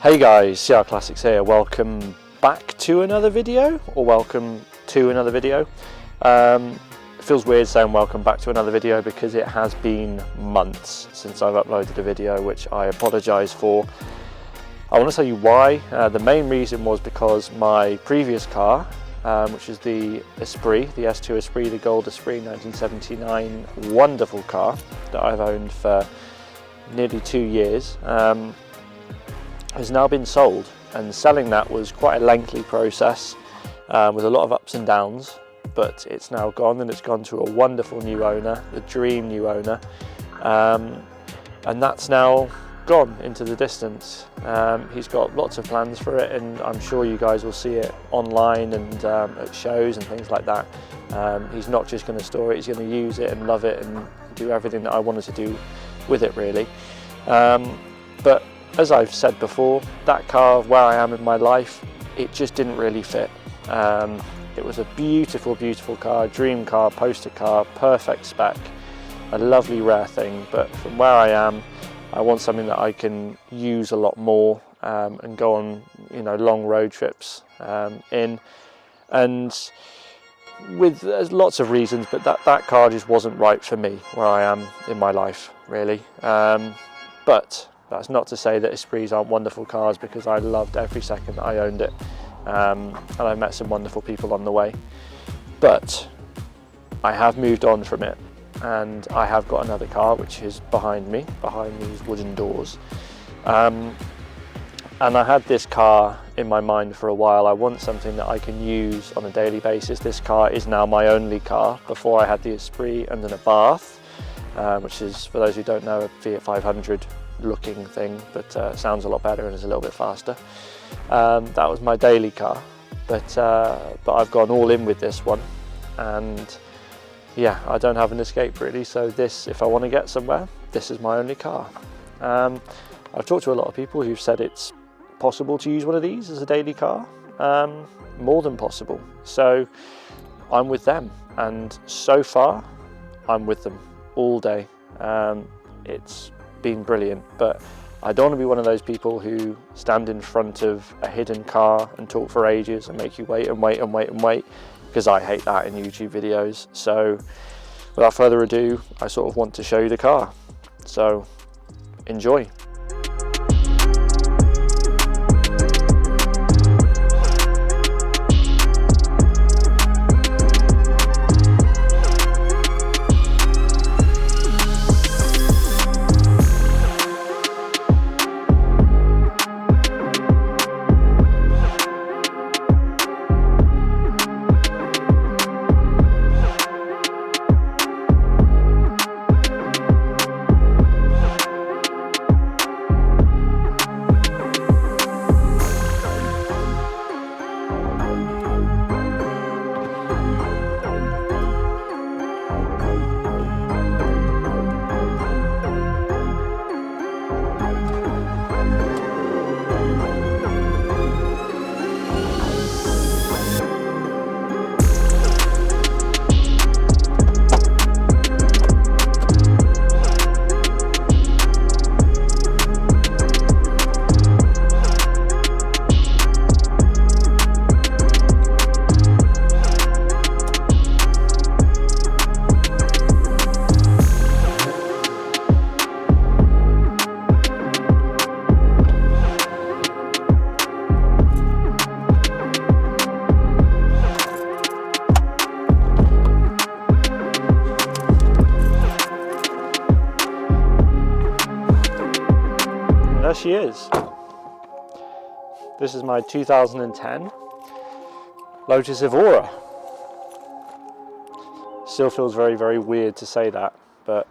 Hey guys, CR Classics here. Welcome back to another video, or welcome to another video. It feels weird saying welcome back to another video because it has been months since I've uploaded a video, which I apologise for. I want to tell you why. The main reason was because my previous car, which is the Esprit, the S2 Esprit, the Gold Esprit 1979, wonderful car that I've owned for nearly 2 years, has now been sold, and selling that was quite a lengthy process with a lot of ups and downs, but it's now gone, and it's gone to a wonderful new owner, the dream new owner, and that's now gone into the distance. He's got lots of plans for it, and I'm sure you guys will see it online and at shows and things like that. He's not just going to store it, he's going to use it and love it and do everything that I wanted to do with it, really. But as I've said before, that car, where I am in my life, it just didn't really fit. It was a beautiful, beautiful car, dream car, poster car, perfect spec, a lovely rare thing, but from where I am, I want something that I can use a lot more and go on, long road trips in. And with there's lots of reasons, but that car just wasn't right for me where I am in my life, really. But that's not to say that Esprits aren't wonderful cars, because I loved every second that I owned it, and I met some wonderful people on the way. But I have moved on from it, and I have got another car which is behind these wooden doors. And I had this car in my mind for a while. I want something that I can use on a daily basis. This car is now my only car. Before I had the Esprit and an Abarth, which is, for those who don't know, a Fiat 500 looking thing, but sounds a lot better and is a little bit faster. That was my daily car, but I've gone all in with this one, and yeah, I don't have an escape really. So this, if I want to get somewhere, this is my only car. I've talked to a lot of people who've said it's possible to use one of these as a daily car, more than possible. So I'm with them, and so far I'm with them all day. It's been brilliant, but I don't want to be one of those people who stand in front of a hidden car and talk for ages and make you wait and wait and wait and wait, because I hate that in YouTube videos. So without further ado, I sort of want to show you the car, so enjoy. There she is. This is my 2010 Lotus Evora. Still feels very, very weird to say that, but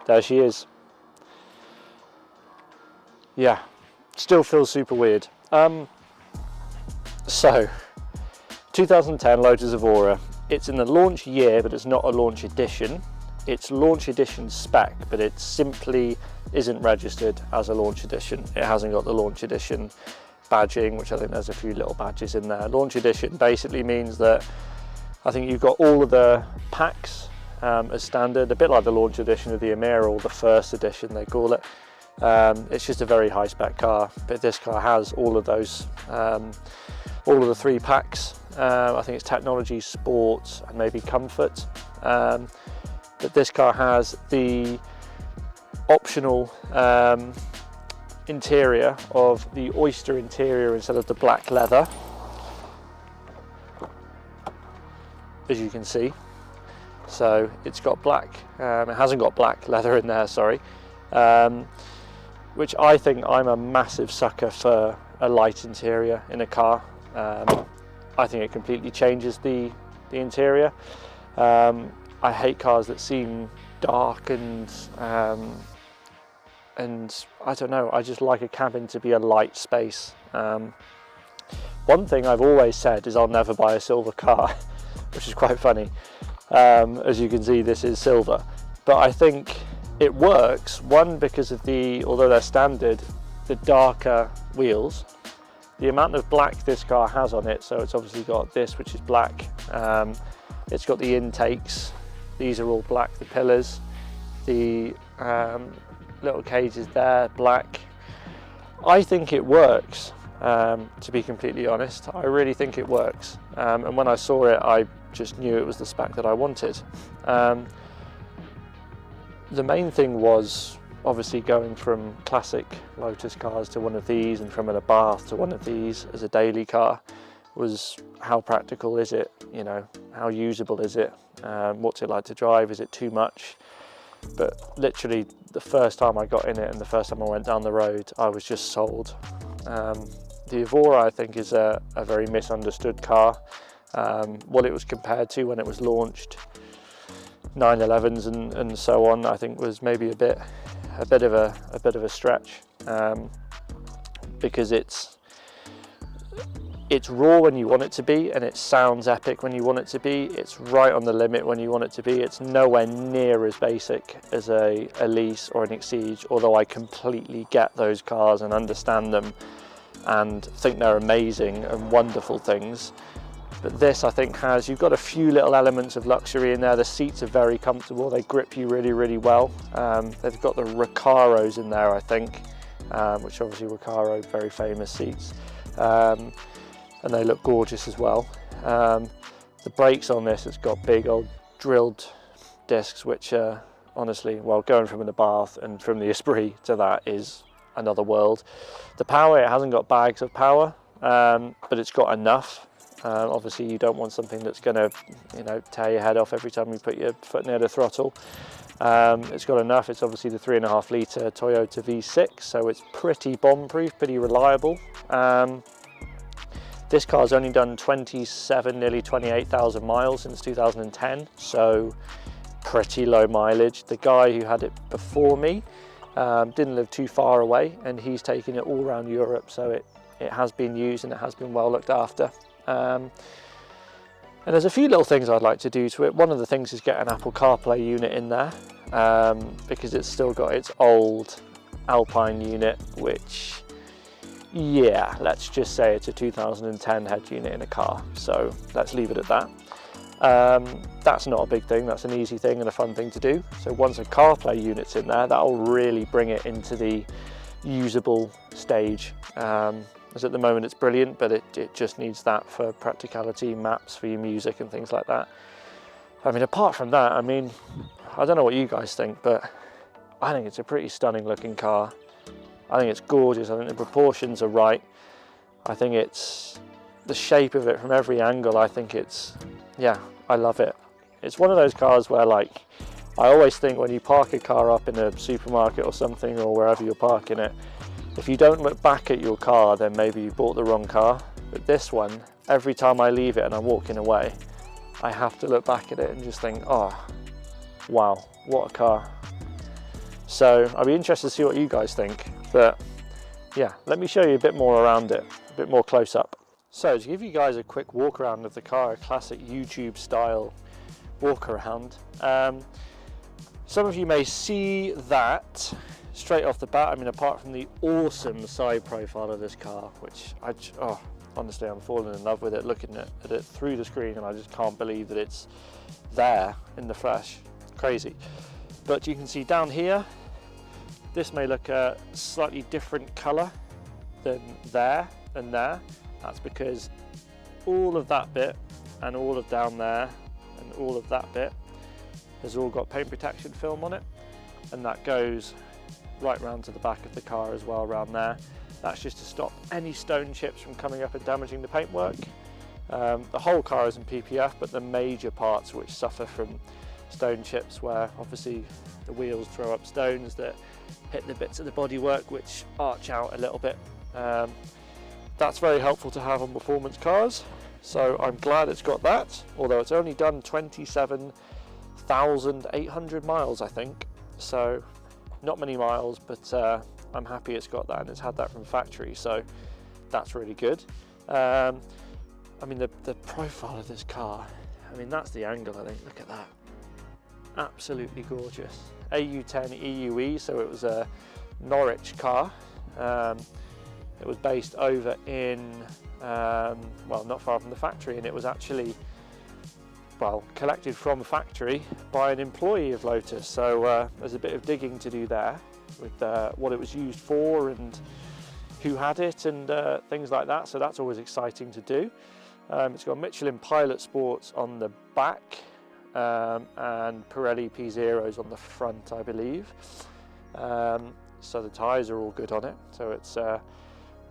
there she is. Yeah, still feels super weird. So, 2010 Lotus Evora. It's in the launch year, but it's not a launch edition. It's launch edition spec, but it simply isn't registered as a launch edition. It hasn't got the launch edition badging, which I think there's a few little badges in there. Launch edition basically means that I think you've got all of the packs as standard, a bit like the launch edition of the Emira, or the first edition they call it. It's just a very high spec car, but this car has all of those, all of the 3 packs. I think it's technology, sport, and maybe comfort. But this car has the optional interior of the oyster interior instead of the black leather, as you can see. So it's got black, it hasn't got black leather in there, sorry, which I think, I'm a massive sucker for a light interior in a car. I think it completely changes the interior. I hate cars that seem dark and I don't know, I just like a cabin to be a light space. One thing I've always said is I'll never buy a silver car, which is quite funny. As you can see, this is silver, but I think it works, one, because of although they're standard, the darker wheels, the amount of black this car has on it. So it's obviously got this, which is black. It's got the intakes, these are all black, the pillars, the little cages there, black. I think it works, to be completely honest. I really think it works, and when I saw it, I just knew it was the spec that I wanted. The main thing was obviously going from classic Lotus cars to one of these, and from an Abarth to one of these as a daily car, was how practical is it, you know, how usable is it, what's it like to drive, is it too much? But literally the first time I got in it and the first time I went down the road, I was just sold. The Evora, I think, is a very misunderstood car. What it was compared to when it was launched, 911s and so on, I think was maybe a bit of a stretch, because it's raw when you want it to be, and it sounds epic when you want it to be. It's right on the limit when you want it to be. It's nowhere near as basic as a Elise or an Exige, although I completely get those cars and understand them and think they're amazing and wonderful things. But this, I think, you've got a few little elements of luxury in there. The seats are very comfortable, they grip you really, really well. They've got the Recaros in there, I think, which obviously Recaro, very famous seats. And they look gorgeous as well. The brakes on this, it's got big old drilled discs, which are honestly, well, going from an Abarth and from the Esprit to that is another world. The power, it hasn't got bags of power, but it's got enough. Obviously you don't want something that's going to, you know, tear your head off every time you put your foot near the throttle. It's got enough. It's obviously the 3.5 litre Toyota V6, so it's pretty bomb-proof, pretty reliable. This car's only done 27, nearly 28,000 miles since 2010, so pretty low mileage. The guy who had it before me didn't live too far away, and he's taken it all around Europe, so it has been used and it has been well looked after. And there's a few little things I'd like to do to it. One of the things is get an Apple CarPlay unit in there, because it's still got its old Alpine unit, which, yeah, let's just say it's a 2010 head unit in a car, so let's leave it at that. That's not a big thing, that's an easy thing and a fun thing to do. So once a CarPlay unit's in there, that'll really bring it into the usable stage. As at the moment it's brilliant, but it just needs that for practicality, maps for your music and things like that. I mean, apart from that, I mean, I don't know what you guys think, but I think it's a pretty stunning looking car. I think it's gorgeous. I think the proportions are right. I think it's the shape of it from every angle. I think it's, yeah, I love it. It's one of those cars where, like, I always think when you park a car up in a supermarket or something, or wherever you're parking it, if you don't look back at your car, then maybe you bought the wrong car. But this one, every time I leave it and I'm walking away, I have to look back at it and just think, oh, wow, what a car. So I'd be interested to see what you guys think. But yeah, let me show you a bit more around it, a bit more close up. So to give you guys a quick walk around of the car, a classic YouTube style walk around. Some of you may see that straight off the bat. I mean, apart from the awesome side profile of this car, which honestly, I'm falling in love with it, looking at it through the screen, and I just can't believe that it's there in the flesh. It's crazy. But you can see down here, This may look a slightly different colour than there and there. That's because all of that bit and all of down there and all of that bit has all got paint protection film on it, and that goes right round to the back of the car as well, around there. That's just to stop any stone chips from coming up and damaging the paintwork. The whole car is in PPF, but the major parts which suffer from stone chips, where obviously the wheels throw up stones that hit the bits of the bodywork which arch out a little bit. That's very helpful to have on performance cars, so I'm glad it's got that, although it's only done 27,800 miles, I think, so not many miles, but I'm happy it's got that, and it's had that from factory, so that's really good. I mean, the profile of this car, I mean, that's the angle, I think. Look at that. Absolutely gorgeous. AU10 EUE, so it was a Norwich car. It was based over in, well, not far from the factory, and it was actually, well, collected from a factory by an employee of Lotus. So there's a bit of digging to do there with what it was used for and who had it and things like that. So that's always exciting to do. It's got Michelin Pilot Sports on the back and Pirelli P0s on the front, I believe. So the tyres are all good on it. So it's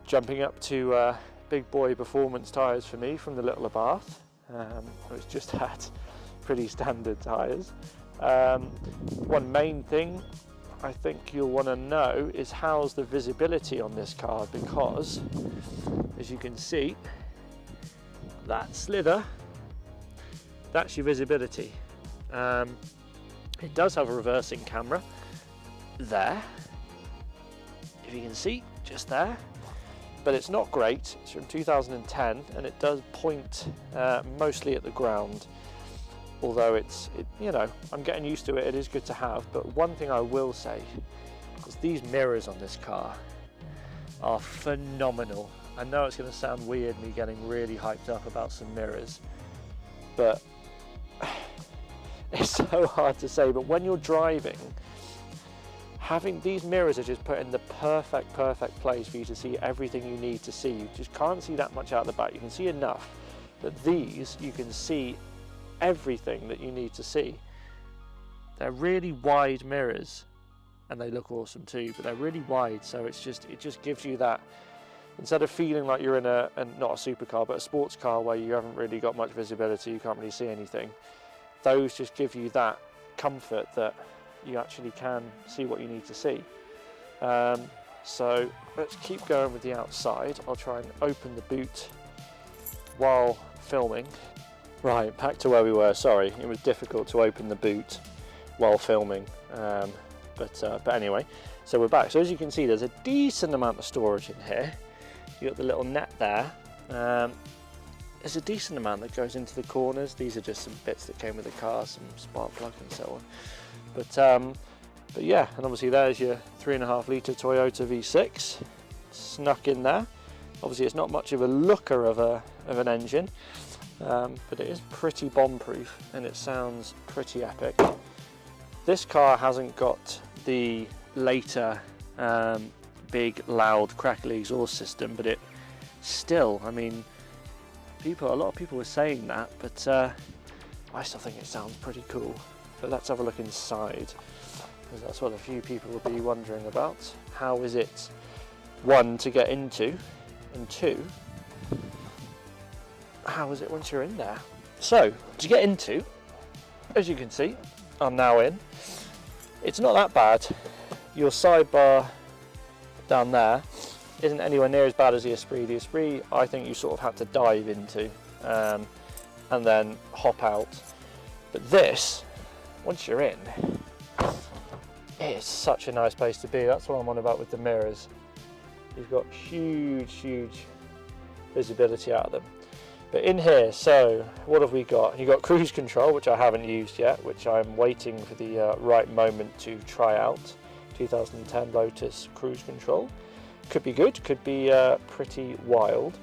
jumping up to big boy performance tyres for me from the little Abarth, which just had pretty standard tyres. One main thing I think you'll want to know is how's the visibility on this car, because as you can see, that slither, that's your visibility. It does have a reversing camera there, if you can see, just there, but it's not great. It's from 2010 and it does point mostly at the ground, although you know, I'm getting used to it. It is good to have, but one thing I will say is these mirrors on this car are phenomenal. I know it's going to sound weird, me getting really hyped up about some mirrors, but it's so hard to say. But when you're driving, having these mirrors are just put in the perfect place for you to see everything you need to see. You just can't see that much out the back. You can see enough, but these, you can see everything that you need to see. They're really wide mirrors, and they look awesome too, but they're really wide, so it just gives you that, instead of feeling like you're in not a supercar, but a sports car where you haven't really got much visibility, you can't really see anything. Those just give you that comfort that you actually can see what you need to see. So let's keep going with the outside. I'll try and open the boot while filming. Right, back to where we were. Sorry, it was difficult to open the boot while filming, but anyway, so we're back. So as you can see, there's a decent amount of storage in here. You got the little net there. There's a decent amount that goes into the corners. These are just some bits that came with the car, some spark plug and so on. But yeah, and obviously there's your 3.5 litre Toyota V6 snuck in there. Obviously it's not much of a looker of an engine, but it is pretty bomb-proof and it sounds pretty epic. This car hasn't got the later big, loud, crackly exhaust system, but it still, I mean, a lot of people were saying that, but I still think it sounds pretty cool. But let's have a look inside, because that's what a few people will be wondering about. How is it, one, to get into, and two, how is it once you're in there? So, to get into, as you can see, I'm now in. It's not that bad. Your sidebar down there isn't anywhere near as bad as the Esprit. The Esprit, I think you sort of had to dive into and then hop out. But this, once you're in, it's such a nice place to be. That's what I'm on about with the mirrors. You've got huge visibility out of them. But in here, so what have we got? You've got cruise control, which I haven't used yet, which I'm waiting for the right moment to try out. 2010 Lotus cruise control. Could be good, could be pretty wild.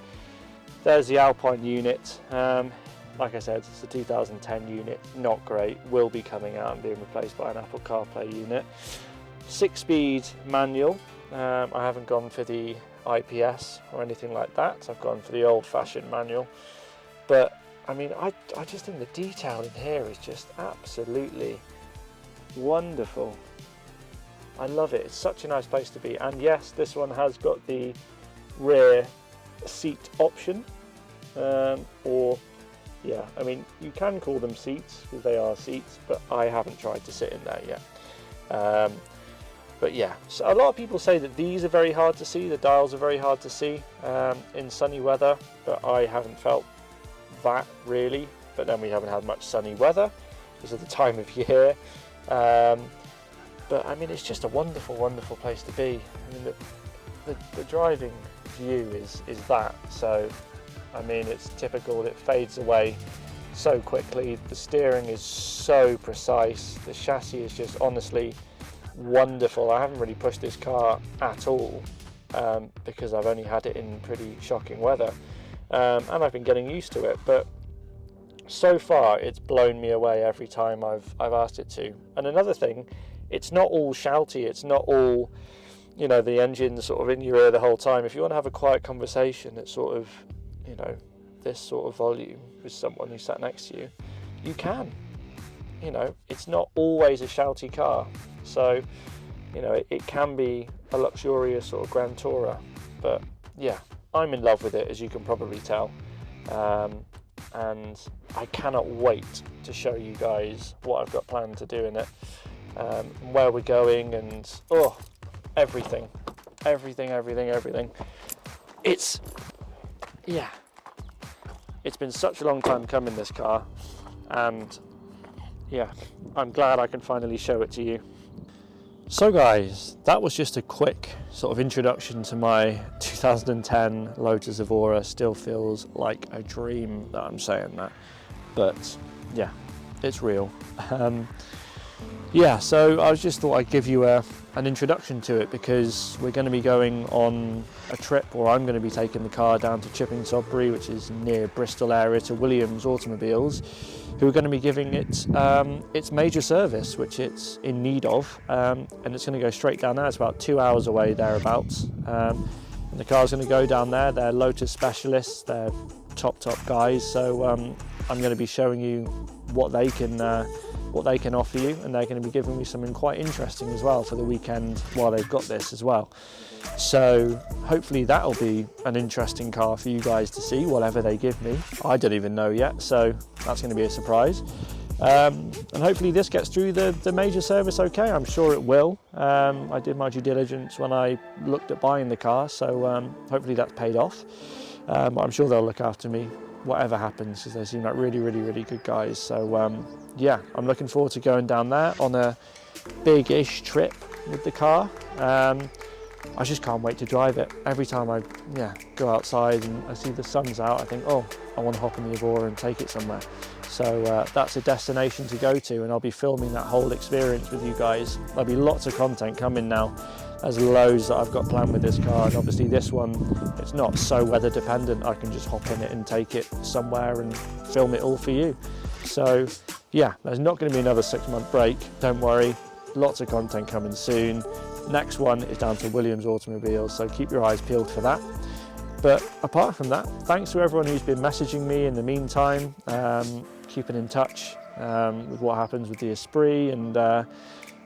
There's the Alpine unit. Like I said, it's a 2010 unit, not great. Will be coming out and being replaced by an Apple CarPlay unit. 6-speed manual. I haven't gone for the IPS or anything like that. I've gone for the old-fashioned manual. But I mean, I just think the detail in here is just absolutely wonderful. I love it. It's such a nice place to be. And yes, this one has got the rear seat option, yeah, I mean, you can call them seats because they are seats, but I haven't tried to sit in there yet. But yeah, so a lot of people say that these are very hard to see, the dials are very hard to see in sunny weather, but I haven't felt that really. But then we haven't had much sunny weather because of the time of year. But I mean, it's just a wonderful, wonderful place to be. I mean, the driving view is that. So, I mean, it's typical. It fades away so quickly. The steering is so precise. The chassis is just honestly wonderful. I haven't really pushed this car at all because I've only had it in pretty shocking weather, and I've been getting used to it. But so far, it's blown me away every time I've asked it to. And another thing, it's not all shouty. It's not all, you know, the engine's sort of in your ear the whole time. If you want to have a quiet conversation, it's sort of, you know, this sort of volume with someone who sat next to you, you can. You know, it's not always a shouty car. So, you know, it can be a luxurious sort of Grand Tourer. But yeah, I'm in love with it, as you can probably tell. And I cannot wait to show you guys what I've got planned to do in it, where we're going, and everything. It's, yeah, it's been such a long time coming, this car, and yeah, I'm glad I can finally show it to you. So guys, that was just a quick sort of introduction to my 2010 Lotus Evora. Still feels like a dream that I'm saying that, but yeah, it's real. Yeah, so I just thought I'd give you an introduction to it, because we're going to be going on a trip, or I'm going to be taking the car down to Chipping Sodbury, which is near Bristol area, to Williams Automobiles, who are going to be giving it its major service, which it's in need of, and it's going to go straight down there. It's about 2 hours away, thereabouts, and the car's going to go down there. They're Lotus specialists, they're top guys, so I'm going to be showing you what they can offer you, and they're going to be giving me something quite interesting as well for the weekend while they've got this as well. So hopefully that'll be an interesting car for you guys to see, whatever they give me. I don't even know yet, so that's going to be a surprise. And hopefully this gets through the major service okay. I'm sure it will. I did my due diligence when I looked at buying the car, so hopefully that's paid off. I'm sure they'll look after me whatever happens, because they seem like really good guys. So yeah, I'm looking forward to going down there on a big-ish trip with the car. I just can't wait to drive it. Every time I go outside and I see the sun's out, I think, oh, I want to hop in the Evora and take it somewhere. So that's a destination to go to, and I'll be filming that whole experience with you guys. There'll be lots of content coming now. There's loads that I've got planned with this car, and obviously this one, it's not so weather dependent. I can just hop in it and take it somewhere and film it all for you. So yeah, there's not going to be another 6-month break, don't worry. Lots of content coming soon. Next one is down to Williams Automobiles, so keep your eyes peeled for that. But apart from that, thanks to everyone who's been messaging me in the meantime, keeping in touch with what happens with the Esprit and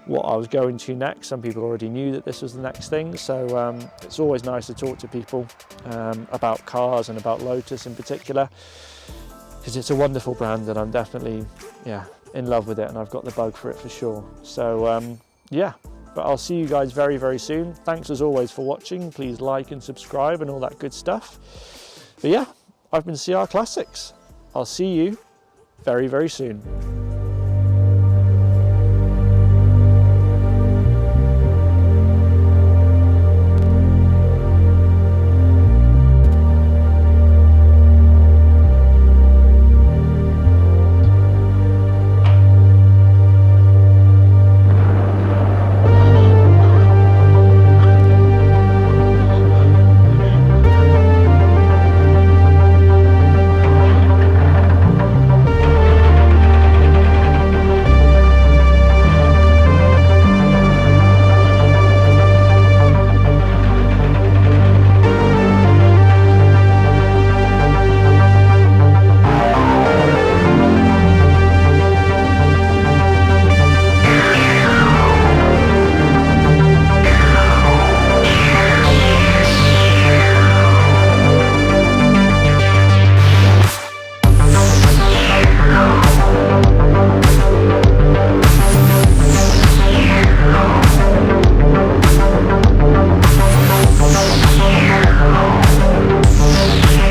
what I was going to next. Some people already knew that this was the next thing, so it's always nice to talk to people about cars and about Lotus in particular, because it's a wonderful brand and I'm definitely in love with it, and I've got the bug for it for sure. So yeah, but I'll see you guys very soon. Thanks as always for watching. Please like and subscribe and all that good stuff. But yeah, I've been CR Classics. I'll see you very soon.